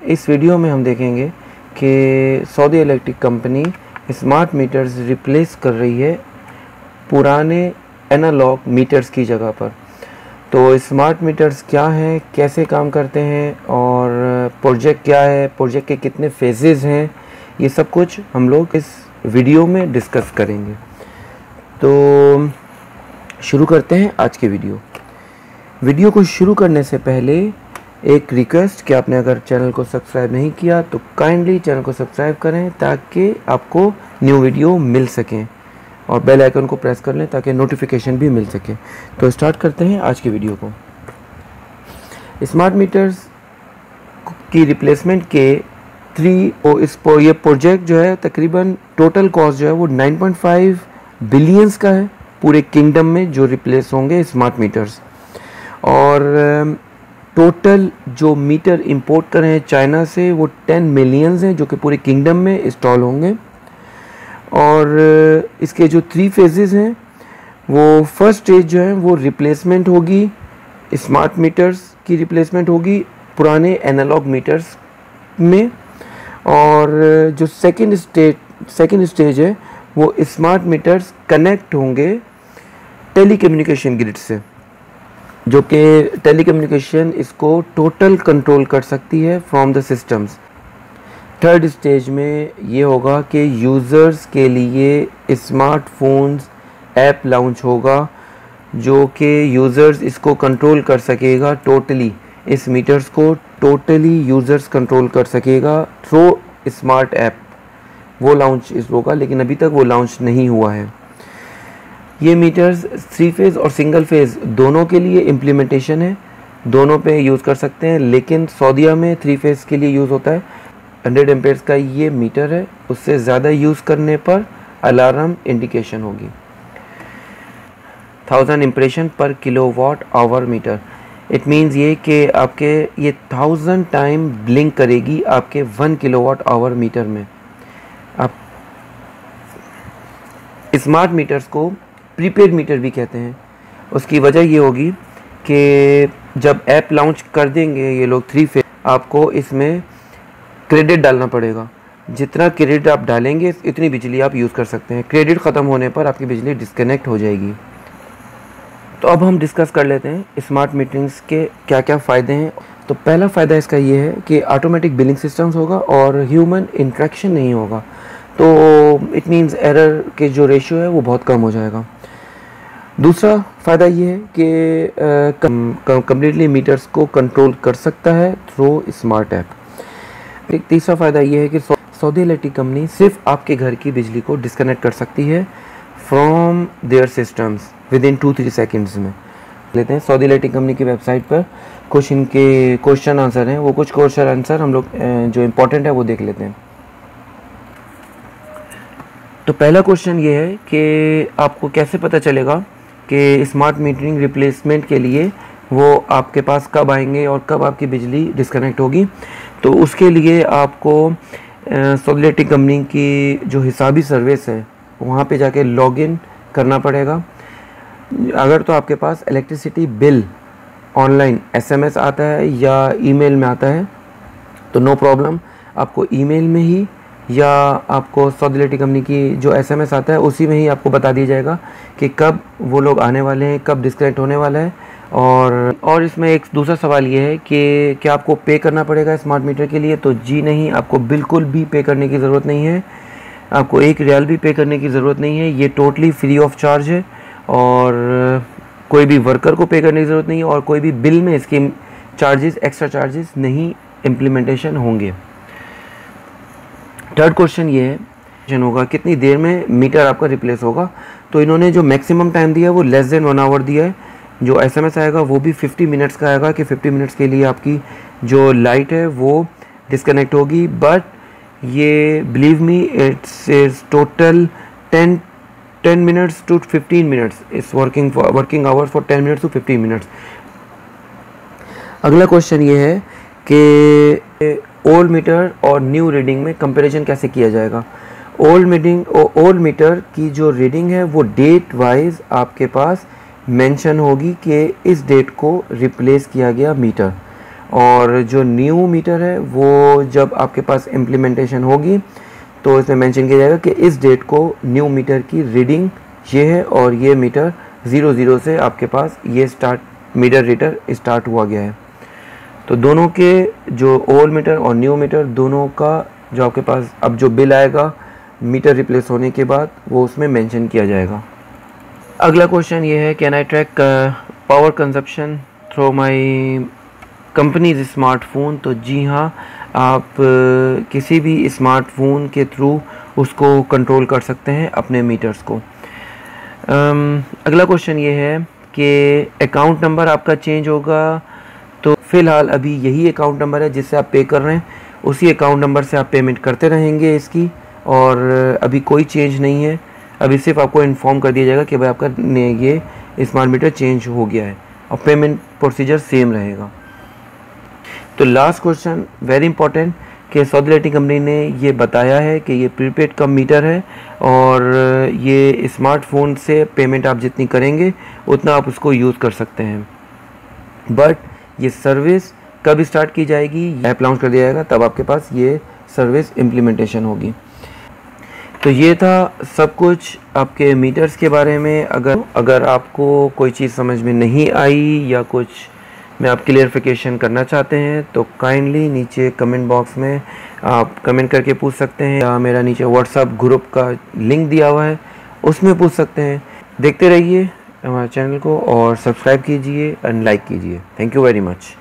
इस वीडियो में हम देखेंगे कि Saudi electric company smart meters replace कर रही है पुराने एनालॉग मीटर्स की जगह पर। तो स्मार्ट मीटर्स क्या हैं, कैसे काम करते हैं और प्रोजेक्ट क्या है, प्रोजेक्ट के कितने फेजेस हैं, ये सब कुछ हम लोग इस वीडियो में डिस्कस करेंगे। तो शुरू करते हैं आज के वीडियो को शुरू करने से पहले एक रिक्वेस्ट कि आपने अगर चैनल को सब्सक्राइब नहीं किया तो काइंडली चैनल को सब्सक्राइब करें ताकि आपको न्यू वीडियो मिल सकें और बेल आइकन को प्रेस कर लें ताकि नोटिफिकेशन भी मिल सके। तो स्टार्ट करते हैं आज की वीडियो को। स्मार्ट मीटर्स की रिप्लेसमेंट के ये प्रोजेक्ट जो है तकरीबन टोटल कॉस्ट जो है वो 9.5 बिलियंस का है पूरे किंगडम में जो रिप्लेस होंगे स्मार्ट मीटर्स। और टोटल जो मीटर इंपोर्ट कर रहे हैं चाइना से वो 10 मिलियंस हैं जो कि पूरे किंगडम में इंस्टॉल होंगे। और इसके जो 3 फेजेस हैं वो फर्स्ट स्टेज जो है वो रिप्लेसमेंट होगी, स्मार्ट मीटर्स की रिप्लेसमेंट होगी पुराने एनालॉग मीटर्स में। और जो सेकंड स्टेज है वो स्मार्ट मीटर्स कनेक्ट होंगे टेलीकम्युनिकेशन ग्रिड से, जो कि टेलीकम्युनिकेशन इसको टोटल कंट्रोल कर सकती है from the systems. Third stage में ये होगा कि यूज़र्स के लिए स्मार्टफोन्स ऐप लॉन्च होगा जो कि यूज़र्स इसको कंट्रोल कर सकेगा टोटली, इस मीटर्स को टोटली यूज़र्स कंट्रोल कर सकेगा थ्रू स्मार्ट ऐप। वो लॉन्च इस होगा, लेकिन अभी तक वो लॉन्च नहीं हुआ है। ये मीटर्स 3 फेज़ और सिंगल फेज़ दोनों के लिए इम्प्लीमेंटेशन है, दोनों पे यूज़ कर सकते हैं, लेकिन सऊदीया में 3 फेज़ के लिए यूज़ होता है। 100 एम्पेयर्स का ये मीटर है, उससे ज़्यादा यूज़ करने पर अलार्म इंडिकेशन होगी। 1000 इम्प्रेशन पर kilowatt hour meter. It means ये कि आपके ये 1000 टाइम ब्लिंक करेगी आपके 1 किलोवाट आवर मीटर में। आप स्मार्ट मीटर्स को प्रीपेड मीटर भी कहते हैं। उसकी वजह ये होगी कि जब ऐप लॉन्च कर देंगे ये लोग 3 फेज़, आपको इसमें क्रेडिट डालना पड़ेगा। जितना क्रेडिट आप डालेंगे इतनी बिजली आप यूज़ कर सकते हैं। क्रेडिट ख़त्म होने पर आपकी बिजली डिस्कनेक्ट हो जाएगी। तो अब हम डिस्कस कर लेते हैं स्मार्ट मीटर्स के क्या क्या फ़ायदे हैं। तो पहला फ़ायदा इसका ये है कि ऑटोमेटिक बिलिंग सिस्टम्स होगा और ह्यूमन इंट्रैक्शन नहीं होगा। तो इट मीन्स एरर के जो रेशियो है वो बहुत कम हो जाएगा। दूसरा फ़ायदा ये है कि कम्प्लीटली मीटर्स को कंट्रोल कर सकता है थ्रू स्मार्ट ऐप। एक तीसरा फ़ायदा ये है कि सऊदी इलेक्ट्रिक कंपनी सिर्फ आपके घर की बिजली को डिस्कनेक्ट कर सकती है from their systems within 2-3 seconds में। लेते हैं सऊदी इलेक्ट्रिक कंपनी की वेबसाइट पर कुछ इनके क्वेश्चन आंसर हैं, वो कुछ क्वेश्चन आंसर हम लोग जो इम्पोर्टेंट है वो देख लेते हैं। तो पहला क्वेश्चन ये है कि आपको कैसे पता चलेगा कि स्मार्ट मीटरिंग रिप्लेसमेंट के लिए वो आपके पास कब आएंगे और कब आपकी बिजली डिस्कनेक्ट होगी। तो उसके लिए आपको सऊदी इलेक्ट्रिक कंपनी की जो हिसाबी सर्विस है वहाँ पे जाके लॉगिन करना पड़ेगा। अगर तो आपके पास इलेक्ट्रिसिटी बिल ऑनलाइन SMS आता है या ईमेल में आता है तो नो प्रॉब्लम, आपको ईमेल में ही या आपको सऊदी इलेक्ट्रिक कंपनी की जो SMS आता है उसी में ही आपको बता दिया जाएगा कि कब वो लोग आने वाले हैं, कब डिस्कनेक्ट होने वाला है। और इसमें एक दूसरा सवाल ये है कि क्या आपको पे करना पड़ेगा स्मार्ट मीटर के लिए? तो जी नहीं, आपको बिल्कुल भी पे करने की ज़रूरत नहीं है। आपको 1 रियाल भी पे करने की ज़रूरत नहीं है। ये टोटली फ्री ऑफ चार्ज है और कोई भी वर्कर को पे करने की ज़रूरत नहीं है और कोई भी बिल में इसके चार्जेस, एक्स्ट्रा चार्जेस नहीं इम्प्लीमेंटेशन होंगे। थर्ड क्वेश्चन ये है होगा कितनी देर में मीटर आपका रिप्लेस होगा। तो इन्होंने जो मैक्सिमम टाइम दिया है वो लेस देन 1 आवर दिया है। जो SMS आएगा वो भी 50 मिनट्स का आएगा कि 50 मिनट्स के लिए आपकी जो लाइट है वो डिस्कनेक्ट होगी। बट ये believe me it's total 10 minutes to 15 minutes इस working hours for 10 minutes to 15 minutes. अगला क्वेश्चन ये है कि ओल्ड मीटर और न्यू रीडिंग में कंपैरिजन कैसे किया जाएगा। ओल्ड मीटर की जो रीडिंग है वो डेट वाइज आपके पास मेंशन होगी कि इस डेट को रिप्लेस किया गया मीटर, और जो न्यू मीटर है वो जब आपके पास इम्प्लीमेंटेशन होगी तो इसमें मेंशन किया जाएगा कि इस डेट को न्यू मीटर की रीडिंग ये है और ये मीटर 00 से आपके पास ये मीटर रीडर स्टार्ट हुआ गया है। तो दोनों के जो ओल्ड मीटर और न्यू मीटर दोनों का जो आपके पास अब जो बिल आएगा मीटर रिप्लेस होने के बाद वो उसमें मेंशन किया जाएगा। अगला क्वेश्चन ये है, can I track power consumption through my companies smartphone. तो जी हाँ, आप किसी भी स्मार्टफोन के थ्रू उसको कंट्रोल कर सकते हैं अपने मीटर्स को। अगला क्वेश्चन ये है कि अकाउंट नंबर आपका चेंज होगा। तो फ़िलहाल अभी यही अकाउंट नंबर है जिससे आप पे कर रहे हैं, उसी अकाउंट नंबर से आप पेमेंट करते रहेंगे इसकी, और अभी कोई चेंज नहीं है। अभी सिर्फ आपको इन्फॉर्म कर दिया जाएगा कि भाई आपका ये स्मार्ट मीटर चेंज हो गया है और पेमेंट प्रोसीजर सेम रहेगा। तो लास्ट क्वेश्चन वेरी इंपॉर्टेंट कि सऊदी लाइटिंग कंपनी ने ये बताया है कि ये प्रीपेड का मीटर है और ये स्मार्टफोन से पेमेंट आप जितनी करेंगे उतना आप उसको यूज़ कर सकते हैं। बट ये सर्विस कब स्टार्ट की जाएगी, ऐप लॉन्च कर दिया जाएगा तब आपके पास ये सर्विस इम्प्लीमेंटेशन होगी। तो ये था सब कुछ आपके मीटर्स के बारे में। अगर आपको कोई चीज़ समझ में नहीं आई या कुछ में आप क्लियरिफिकेशन करना चाहते हैं तो काइंडली नीचे कमेंट बॉक्स में आप कमेंट करके पूछ सकते हैं, या मेरा नीचे व्हाट्सएप ग्रुप का लिंक दिया हुआ है उसमें पूछ सकते हैं। देखते रहिए हमारे चैनल को और सब्सक्राइब कीजिए एंड लाइक कीजिए। Thank you very much.